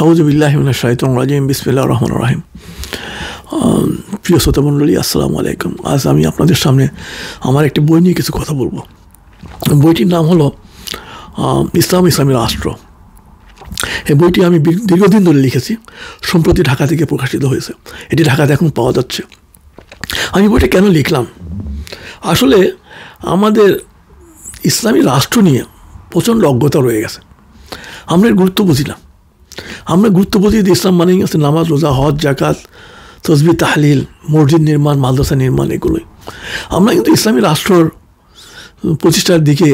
আউযু বিল্লাহি মিনাশ শাইতানির রাজিম বিসমিল্লাহির রহমানির রহিম। প্রিয় শ্রোতা মণ্ডলী, আসসালামু আলাইকুম। আজ আমি আপনাদের সামনে আমার একটি বই নিয়ে কিছু কথা বলবো। বইটির নাম হলো ইসলামী রাষ্ট্র। এই বইটি আমি দীর্ঘদিন ধরে লিখেছি, সম্প্রতি ঢাকা থেকে প্রকাশিত হয়েছে। এটি ঢাকাতে এখন পাওয়া যাচ্ছে। আমি বইটা কেন লিখলাম? আসলে আমাদের ইসলামী রাষ্ট্র নিয়ে প্রচণ্ড অজ্ঞতা রয়ে গেছে। আমরা এর গুরুত্ব বুঝি না। আমরা গুরুত্ব বুঝি যে ইসলাম মানেই আছে নামাজ, রোজা, হজ, জাকাত, তসবিহ, তাহলিল, মসজিদ নির্মাণ, মাদ্রাসা নির্মাণ, এগুলোই। আমরা কিন্তু ইসলামী রাষ্ট্রর প্রতিষ্ঠার দিকে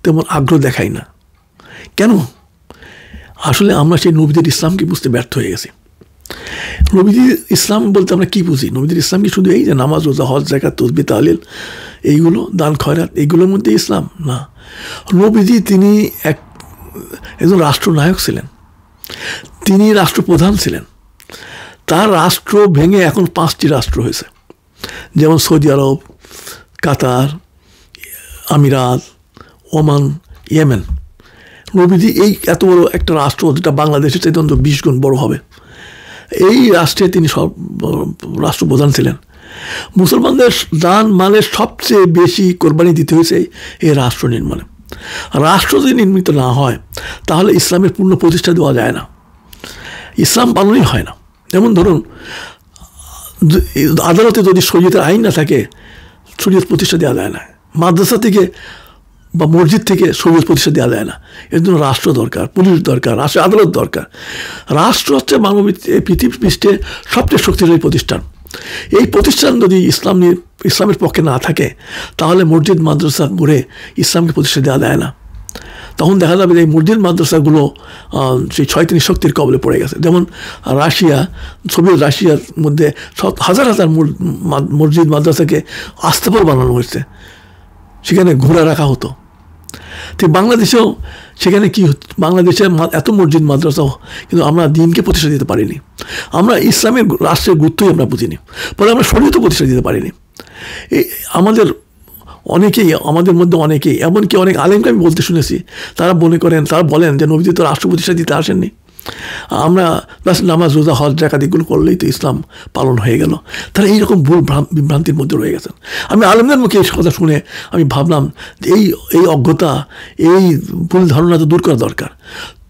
তেমন আগ্রহ দেখাই না। কেন? আসলে আমরা সেই নবীদের ইসলামকে বুঝতে ব্যর্থ হয়ে গেছি। নবীদের ইসলাম বলতে আমরা কী বুঝি? নবীদের ইসলাম কি শুধু এই যে নামাজ, রোজা, হজ, জাকাত, তসবিহ, তাহলিল, এইগুলো, দান খয়রাত, এইগুলোর মধ্যে ইসলাম না। নবীজি তিনি একজন রাষ্ট্রনায়ক ছিলেন, তিনি রাষ্ট্রপ্রধান ছিলেন। তার রাষ্ট্র ভেঙে এখন 5টি রাষ্ট্র হয়েছে, যেমন সৌদি আরব, কাতার, আমিরাত, ওমান, ইয়েমেন। নবীজি এই এত বড় একটা রাষ্ট্র, যেটা বাংলাদেশের চাইতে অন্তত 20 গুণ বড় হবে, এই রাষ্ট্রে তিনি রাষ্ট্রপ্রধান ছিলেন। মুসলমানদের দান মালের সবচেয়ে বেশি কোরবানি দিতে হয়েছে এই রাষ্ট্র নির্মাণে। রাষ্ট্র যদি নির্মিত না হয় তাহলে ইসলামের পূর্ণ প্রতিষ্ঠা দেওয়া যায় না, ইসলাম পালনই হয় না। যেমন ধরুন, আদালতে যদি শরীয়তের আইন না থাকে, শরীয়ত প্রতিষ্ঠা দেওয়া যায় না। মাদ্রাসা থেকে বা মসজিদ থেকে শরীয়ত প্রতিষ্ঠা দেওয়া যায় না। এর জন্য রাষ্ট্র দরকার, পুলিশ দরকার, আদালত দরকার। রাষ্ট্র হচ্ছে মানব পৃথিবী পৃষ্ঠে সবচেয়ে শক্তিশালী প্রতিষ্ঠান। এই প্রতিষ্ঠান যদি ইসলামের পক্ষে না থাকে তাহলে মসজিদ, মাদ্রাসা গড়ে ইসলামকে প্রতিষ্ঠা দেওয়া যায় না। তখন দেখা যাবে যে এই মসজিদ মাদ্রাসাগুলো সেই শয়তানি শক্তির কবলে পড়ে গেছে। যেমন সোভিয়েত রাশিয়ার মধ্যে হাজার হাজার মসজিদ মাদ্রাসাকে আস্তাবল বানানো হয়েছে, সেখানে ঘোড়া রাখা হতো। তো বাংলাদেশেও সেখানে কি হচ্ছে, বাংলাদেশে এত মসজিদ মাদ্রাসাও, কিন্তু আমরা দিনকে প্রতিষ্ঠা দিতে পারিনি। আমরা ইসলামের রাষ্ট্রের গুরুত্বই আমরা বুঝিনি, ফলে আমরা শরীয়তও প্রতিষ্ঠা দিতে পারিনি। এই আমাদের মধ্যে অনেকেই, এমনকি অনেক আলেমকে আমি বলতে শুনেছি, তারা বলেন যে নবীজি তো রাষ্ট্র প্রতিষ্ঠা দিতে আসেননি, আমরা বাস নামাজ, রোজা, হজ, জাকাত এগুলো করলেই তো ইসলাম পালন হয়ে গেল। তারা এইরকম ভুল বিভ্রান্তির মধ্যে রয়ে গেছেন। আমি আলেমদের মুখে এই কথা শুনে আমি ভাবলাম যে এই অজ্ঞতা, এই ভুল ধারণা তো দূর করা দরকার।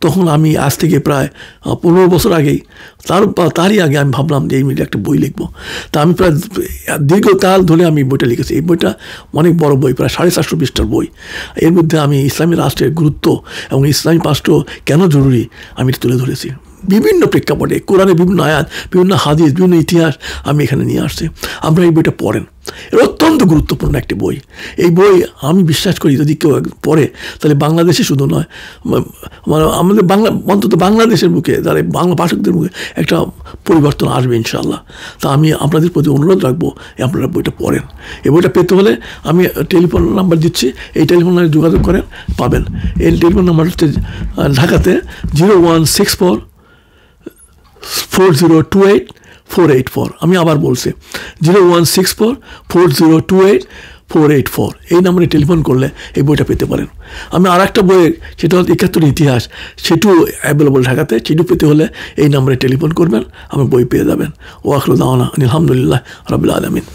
তখন আমি আজ থেকে প্রায় 15 বছর আগেই, তারই আগে আমি ভাবলাম যে এই মিলে একটা বই লিখবো। তা আমি প্রায় দীর্ঘকাল ধরে আমি বইটা লিখেছি। এই বইটা অনেক বড় বই, প্রায় 450 পৃষ্ঠার বই। এর মধ্যে আমি ইসলামী রাষ্ট্রের গুরুত্ব এবং ইসলামী রাষ্ট্র কেন জরুরি আমি তুলে ধরেছি। বিভিন্ন প্রেক্ষাপটে কোরআনের বিভিন্ন আয়াত, বিভিন্ন হাদিস, বিভিন্ন ইতিহাস আমি এখানে নিয়ে আসছি। আপনারা এই বইটা পড়েন, এর অত্যন্ত গুরুত্বপূর্ণ একটি বই। এই বই আমি বিশ্বাস করি যদি কেউ পড়ে তাহলে বাংলাদেশে শুধু নয়, আমাদের অন্তত বাংলাদেশের মুখে, যারা বাংলা ভাষকদের মুখে একটা পরিবর্তন আসবে ইনশাআল্লাহ। তা আমি আপনাদের প্রতি অনুরোধ রাখবো, আপনারা বইটা পড়েন। এই বইটা পেতে হলে আমি টেলিফোন নাম্বার দিচ্ছি, এই টেলিফোন নাম্বারে যোগাযোগ করেন, পাবেন। এই টেলিফোন নাম্বার হচ্ছে ঢাকাতে 01644028484। আমি আবার বলছি 01644028484। এই নাম্বারে টেলিফোন করলে এই বইটা পেতে পারেন। আমি আর একটা বইয়ের, সেটা হচ্ছে 71 ইতিহাস, সেটিও অ্যাভেলেবল ঢাকাতে। সেটিও পেতে হলে এই নাম্বারে টেলিফোন করবেন, আমার বই পেয়ে যাবেন। ও আখিরু দাওয়ানা আলহামদুলিল্লাহ রাব্বিল আলামিন।